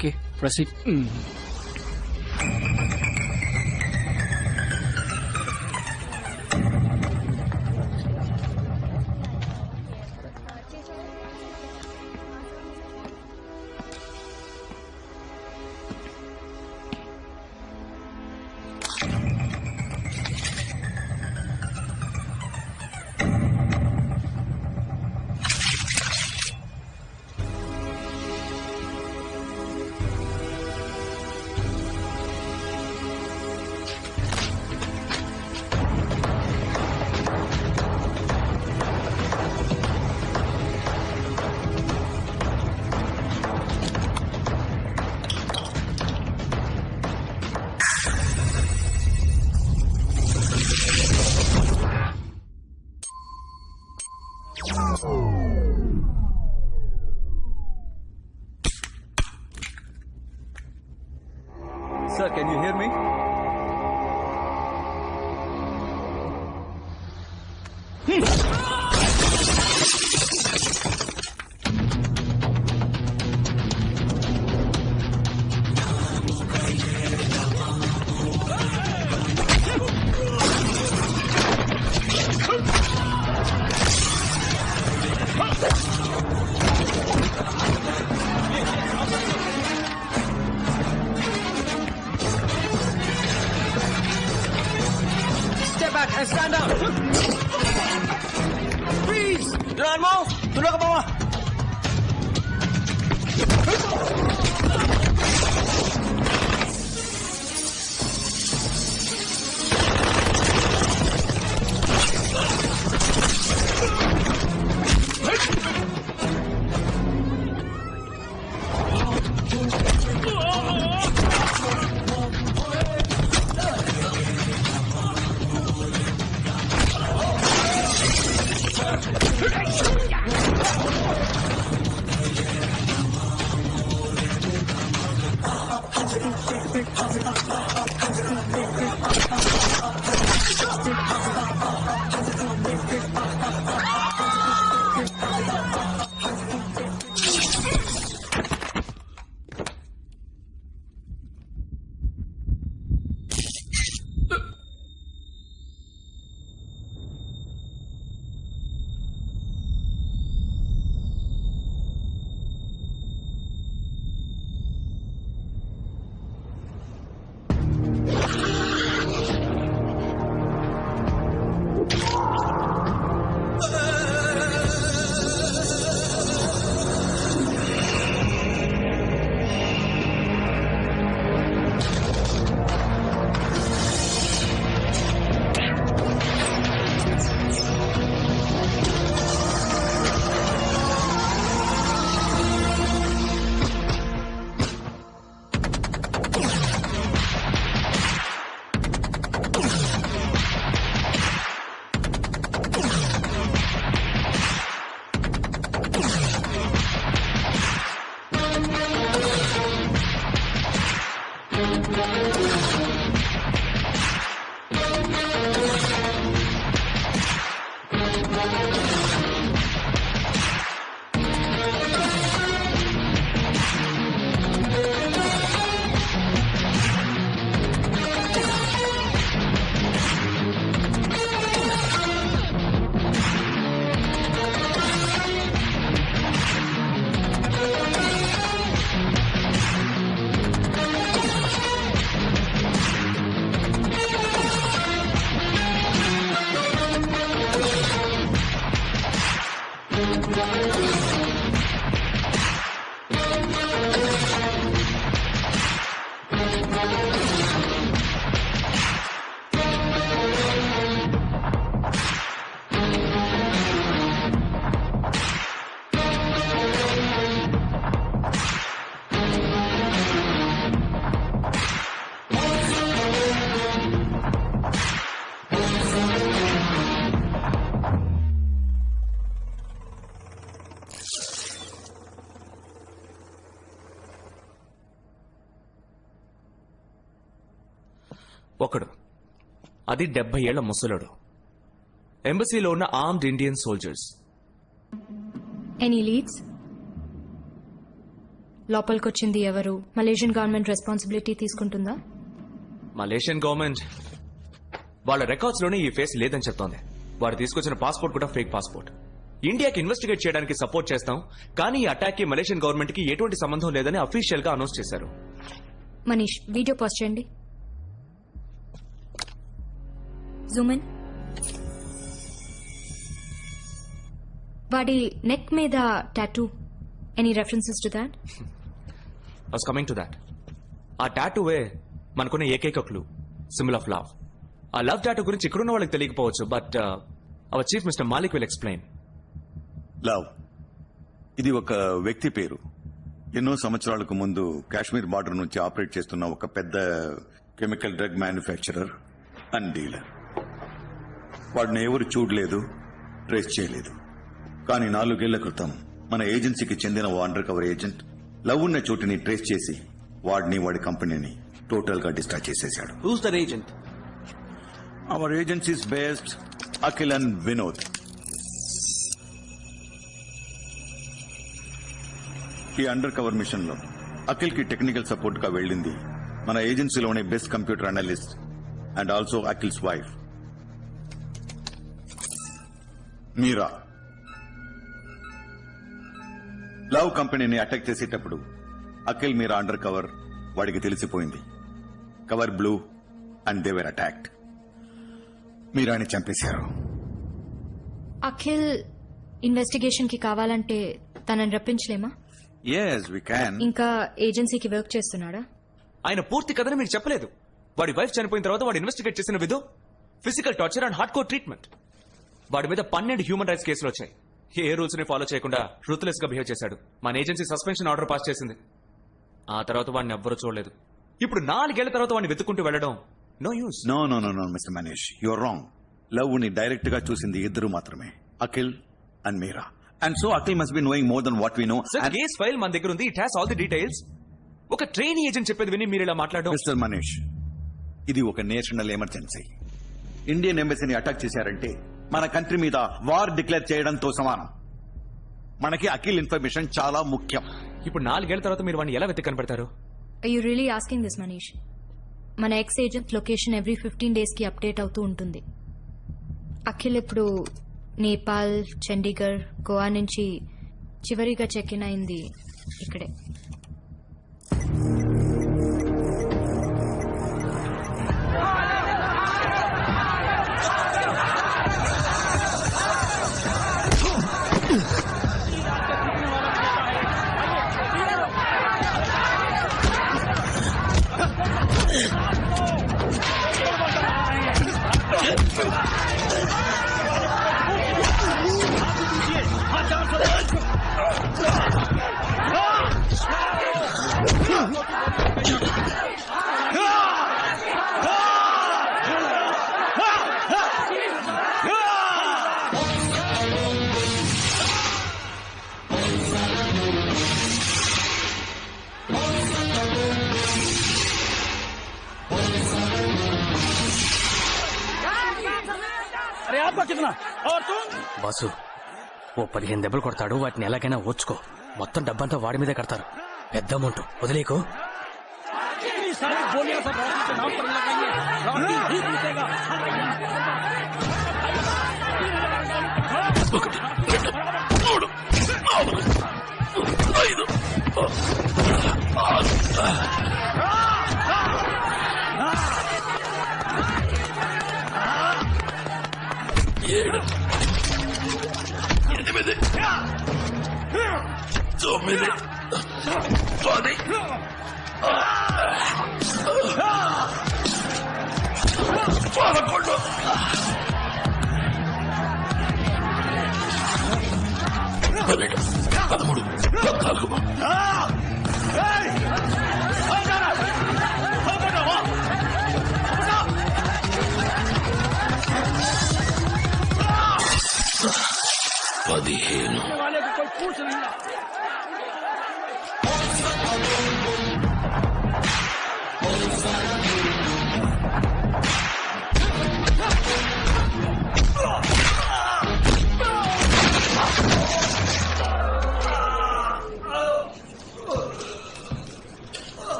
Okay, proceed. Sir, can you hear me? Step back and stand up. Freeze! Jangan mau. Tunduk ke bawah. ఒకడు, అది 70 ఏళ్ల ముసలుడు. ఎంబసీలో ఉన్న armed Indian soldiers. Any leads? లోపలికొచ్చింది ఎవరు? మలేషియన్ గవర్నమెంట్ రెస్పాన్సిబిలిటీ తీసుకుంటుందా? మలేషియన్ గవర్నమెంట్ వాళ్ళ రికార్డ్స్ లోనే ఈ ఫేస్ లేదని చెప్తోంది. వాడు తీసుకొచ్చిన పాస్పోర్ట్ కూడా ఫేక్ పాస్పోర్ట్. ఇండియాకి ఇన్వెస్టిగేట్ చేయడానికి సపోర్ట్ చేస్తాం, కానీ ఈ అటాక్ కి మలేషియన్ గవర్నమెంట్ కి ఎటువంటి సంబంధం లేదని అఫీషియల్ గా అనౌన్స్ చేశారు. మనీష్, వీడియో పోస్ట్ చేయండి. Zoom in. వాడి నెక్ మీద tattoo. Any references to that? I was coming to that. ఆ టాటూవే మనకున్న ఏకైక క్లూ, సింబల్ ఆఫ్ లవ్. ఆ లవ్ టాటూ గురించి ఇక్కడున్న వాళ్ళకి తెలియకపోవచ్చు, but our chief mister Malik will explain. Love ఇది ఒక వ్యక్తి పేరు. ఎన్నో సంవత్సరాలకు ముందు కాశ్మీర్ బార్డర్ నుంచి ఆపరేట్ చేస్తున్న ఒక పెద్ద chemical drug manufacturer and dealer. వాడిని ఎవరు చూడలేదు, ట్రేస్ చేయలేదు. కానీ 4 ఏళ్ల క్రితం మన ఏజెన్సీకి చెందిన ఓ అండర్ కవర్ ఏజెంట్ లవ్ ఉన్న చోటుని ట్రేస్ చేసి వాడిని, వాడి కంపెనీని టోటల్ గా డిస్ట్రాయ్ చేసేశాడు. Who's that agent? Our agencies based Akhil and Vinod. ఈ అండర్ కవర్ మిషన్ లో అఖిల్ కి టెక్నికల్ సపోర్ట్ గా వెళ్ళింది మన ఏజెన్సీలోనే best computer analyst and also Akhil's wife Meera. Love కంపెనీని అటాక్ చేసేటప్పుడు అఖిల్ మీరా అండర్ కవర్ వాడికి తెలిసిపోయింది. Cover blue and they were attacked. మీరాని చంపేశారు. అఖిల్ ఇన్వెస్టిగేషన్ కి కావాలంటే తనని రప్పించలేమా? yes we can. ఇంకా ఏజెన్సీకి వర్క్ చేస్తున్నాడా? ఆయన పూర్తి కథని మీకు చెప్పలేదు. వాడి వైఫ్ చనిపోయిన తర్వాత వాడు ఇన్వెస్టిగేట్ చేసిన Vidhu physical torture and hard core treatment. వాడి మీద 12 హ్యూమన్ రైట్స్ కేసులు వచ్చాయి. ఏ రూల్స్ ని ఫాలో చేయకుండా రూత్లెస్ గా బిహేవ్ చేశాడు. మన ఏజెన్సీ సస్పెన్షన్ ఆర్డర్ పాస్ చేసింది. ఆ తర్వాత వాడిని ఎవ్వరూ చూడలేదు. ఇప్పుడు 4 ఏళ్ల తర్వాత వాడిని వెతుక్కుంటూ వెళ్ళడం no use. No no no no mister Manish, you're wrong. Love ని డైరెక్ట్ గా చూసింది ఇద్దరు మాత్రమే, Akhil and Meera. And so Akhil must be knowing more than what we know. Case file మన దగ్గర ఉంది. It has all the details. ఒక ట్రైనీ ఏజెంట్ చెప్పేది విని మీరు ఇలా మాట్లాడడం. మిస్టర్ మనీష్, ఇది ఒక నేషనల్ ఎమర్జెన్సీ. ఇండియన్ ఎంబసీని అటాక్ చేశారంటే మన కంట్రీ మీద వార్ డిక్లేర్ చేయడంతో సమానం. మనకి అఖిల్ ఇన్ఫర్మేషన్ చాలా ముఖ్యం. ఇప్పుడు 4 ఏళ్ల తర్వాత మీరు వాడిని ఎలా వెతికి కనపడతారు? Are you really asking this, Manish? మన ex agent location every 15 days కి అప్డేట్ అవుతూ ఉంటుంది. అఖిల్ ఇప్పుడు నేపాల్, చండీగఢ్, గోవా నుంచి చివరిగా చెక్ ఇన్ అయింది ఇక్కడే. బాసు, ఓ 15 దెబ్బలు కొడతాడు. వాటిని ఎలాగైనా ఓర్చుకో. మొత్తం డబ్బంతా వాడి మీదే కడతారు. పెద్ద అమౌంట్ వదిలేకు.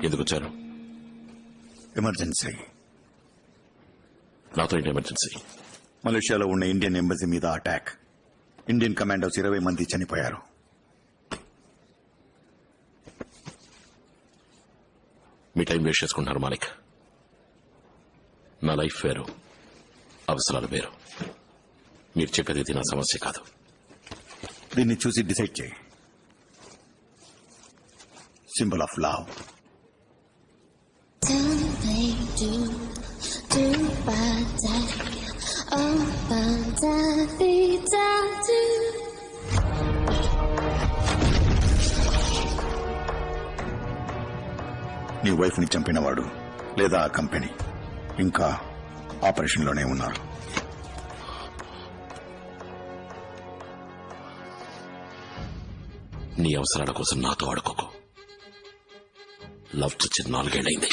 ఎందుకు వచ్చారు? ఎమర్జెన్సీ. నాతో ఏంటి ఎమర్జెన్సీ? మలేషియాలో ఉన్న ఇండియన్ ఎంబసీ మీద అటాక్. ఇండియన్ కమాండోస్ 20 మంది చనిపోయారు. మీ టైం వేస్ట్ చేసుకుంటున్నారు మాలిక్. నా లైఫ్ వేరు, అవసరాలు వేరు. మీరు చెప్పేది ఇది నా సమస్య కాదు. దీన్ని చూసి డిసైడ్ చేయి. Symbol of love. నీ వైఫ్ ని చంపినవాడు లేదా ఆ కంపెనీ ఇంకా ఆపరేషన్ లోనే ఉన్నారు. నీ అవసరాల కోసం నాతో ఆడుకోకు. లవ్ చచ్చి 4 ఏళ్లైంది.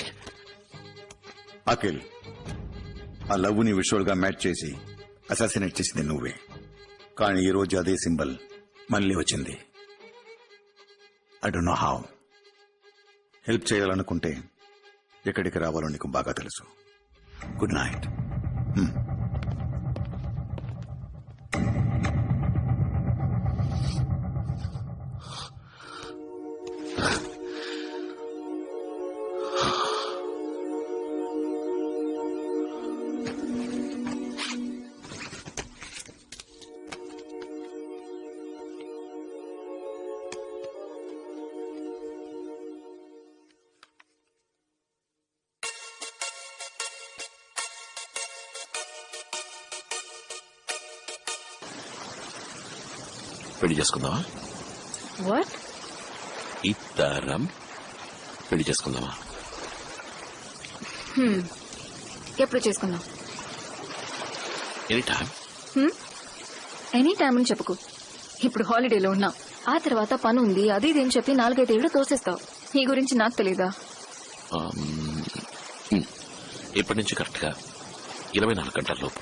అఖిల్, ఆ లవ్ ని విజువల్ గా మ్యాచ్ చేసి అసాసినేట్ చేసింది నువ్వే. కానీ ఈ రోజు అదే సింబల్ మళ్ళీ వచ్చింది. I don't know how. Help చేయాలనుకుంటే ఎక్కడికి రావాలో నీకు బాగా తెలుసు. Good night. పెళ్లి చేసుకుందామా? వాట్? ఇద్దరం పెళ్లి చేసుకుందామా? ఎప్పుడు చేసుకుందాం? Any time. ఎనీ టైం అని చెప్పుకో. ఇప్పుడు హాలిడేలో ఉన్నాం, ఆ తర్వాత పని ఉంది, అది ఇది అని చెప్పి 4-5 ఏళ్ళు తోసేస్తావు. నీ గురించి నాకు తెలీదా? ఇప్పటి నుంచి కరెక్ట్ గా 24 గంటల లోపు.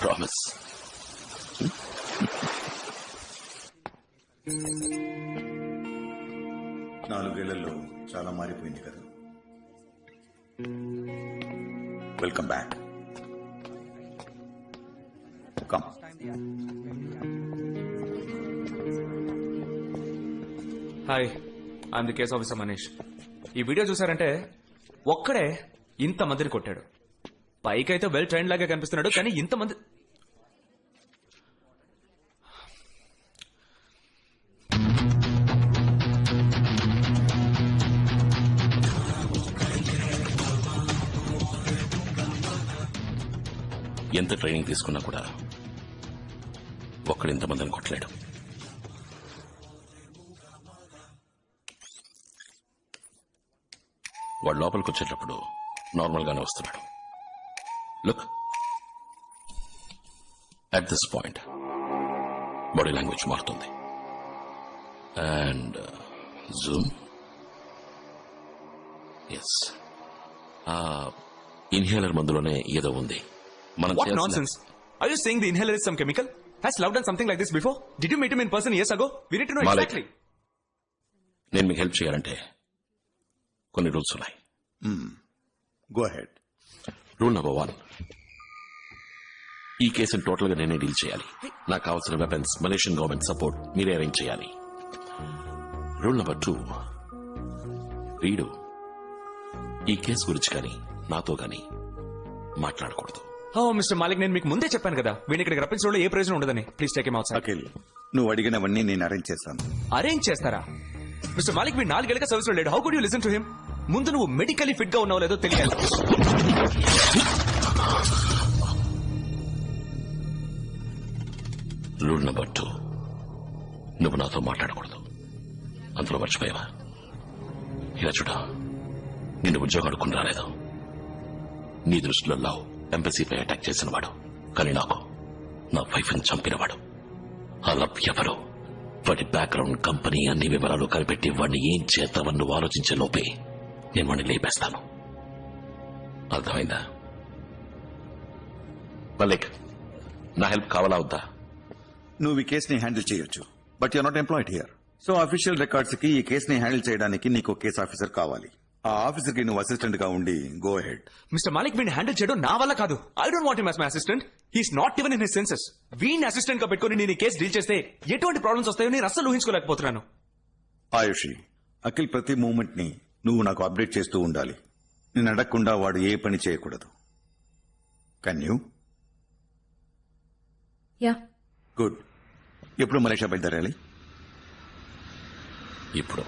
ప్రామిస్. 4 ఏళ్లలో చాలా మారిపోయింది కదా. Welcome back. Come. Hi, I'm the case officer Manish. ఈ వీడియో చూసారంటే ఒక్కడే ఇంతమందిని కొట్టాడు. పైకైతే వెల్ ట్రైన్ లాగా కనిపిస్తున్నాడు, కానీ ఇంతమంది ఎంత ట్రైనింగ్ తీసుకున్నా కూడా ఒక్కడు ఇంతమందిని కొట్టలేడు. వాడు లోపలికి వచ్చేటప్పుడు నార్మల్ గానే వస్తున్నాడు. Look, at this point body language మారుతుంది. And zoom. ఎస్, ఇన్హేలర్ మందులోనే ఏదో ఉంది. మనం What nonsense? Are you saying the inhaler is some chemical? Has Love done something like this before? Did you meet him in person years ago? We need to know Malik. exactly. నేను మీకు help చేయాలంటే కొన్ని rules ఉన్నాయి. Go head. Rule number 1, ఈ కేసును total గా నేనే deal చేయాలి. నాకు కావాల్సిన వెపన్స్, మలేషియన్ గవర్నమెంట్ సపోర్ట్ మీరే అరేంజ్ చేయాలి. రూల్ నెంబర్ 2, వీడు ఈ కేసు గురించి కానీ నాతో కానీ మాట్లాడకూడదు. Oh, Mr. Malik, నేను మీకు ముందే చెప్పాను కదా, వీడిని ఇక్కడికి రప్పించడంలో ఏ ప్రయోజనం ఉండదని. Please take him out side. Akhil, నువ్వు అడిగినవన్నీ నేను అరేంజ్ చేస్తాను. అరేంజ్ చేస్తారా? మిస్టర్ మాలిక్, వీడు 4 ఏళ్ళగా సర్వీస్ లో లేడు. How could you listen to him? ముందు నువ్వు మెడికల్లీ ఫిట్ గా ఉన్నావో లేదో తెలియాలి. రూల్ నెంబర్ 2, నువ్వు నాతో మాట్లాడకూడదు. అందులో మర్చిపోయావా? ఇలా చూడ, నిన్ను ఉద్యోగం అడుక్కుని రాలేదు. నీ దృష్టిలో లవ్ ఎంబసీపై అటాక్ చేసిన వాడు, కానీ నాకు నా వైఫ్ ని చంపినవాడు. ఆ లవ్ ఎవరు, వాడి బ్యాక్గ్రౌండ్, కంపెనీ, అన్ని వివరాలు కనిపెట్టి వాడిని ఏం చేద్దామని నువ్వు ఆలోచించే లోపే నేను వాడిని లేపేస్తాను. అర్థమైందా? మల్లిక్, నా హెల్ప్ కావాలా వద్దా? నువ్వు ఈ కేసుని హ్యాండిల్ చేయొచ్చు, but you're not employed here. So official records కి ఈ కేసుని హ్యాండిల్ చేయడానికి నీకు కేసు ఆఫీసర్ కావాలి. ఆ ఆఫీసర్ కి నువ్వు అసిస్టెంట్ గా ఉండి గో హెడ్. మిస్టర్ మాలిక్ వీడిని హ్యాండిల్ చేయడం నా వల్ల కాదు. I don't want him as my assistant. He's not even in his senses. వీడిని అసిస్టెంట్ గా పెట్టుకుని నేను ఈ కేసు డీల్ చేస్తే ఎటువంటి ప్రాబ్లమ్స్ వస్తాయో నేను అస్సలు ఊహించుకోలేకపోతున్నాను. ఆయుషి, అఖిల్ ప్రతి మూమెంట్ ని నువ్వు నాకు అప్డేట్ చేస్తూ ఉండాలి. నేను అడగకుండా వాడు ఏ పని చేయకూడదు. Can you? యా. గుడ్. ఎప్పుడు మలేషియా బయలుదేరాలి? ఇప్పుడు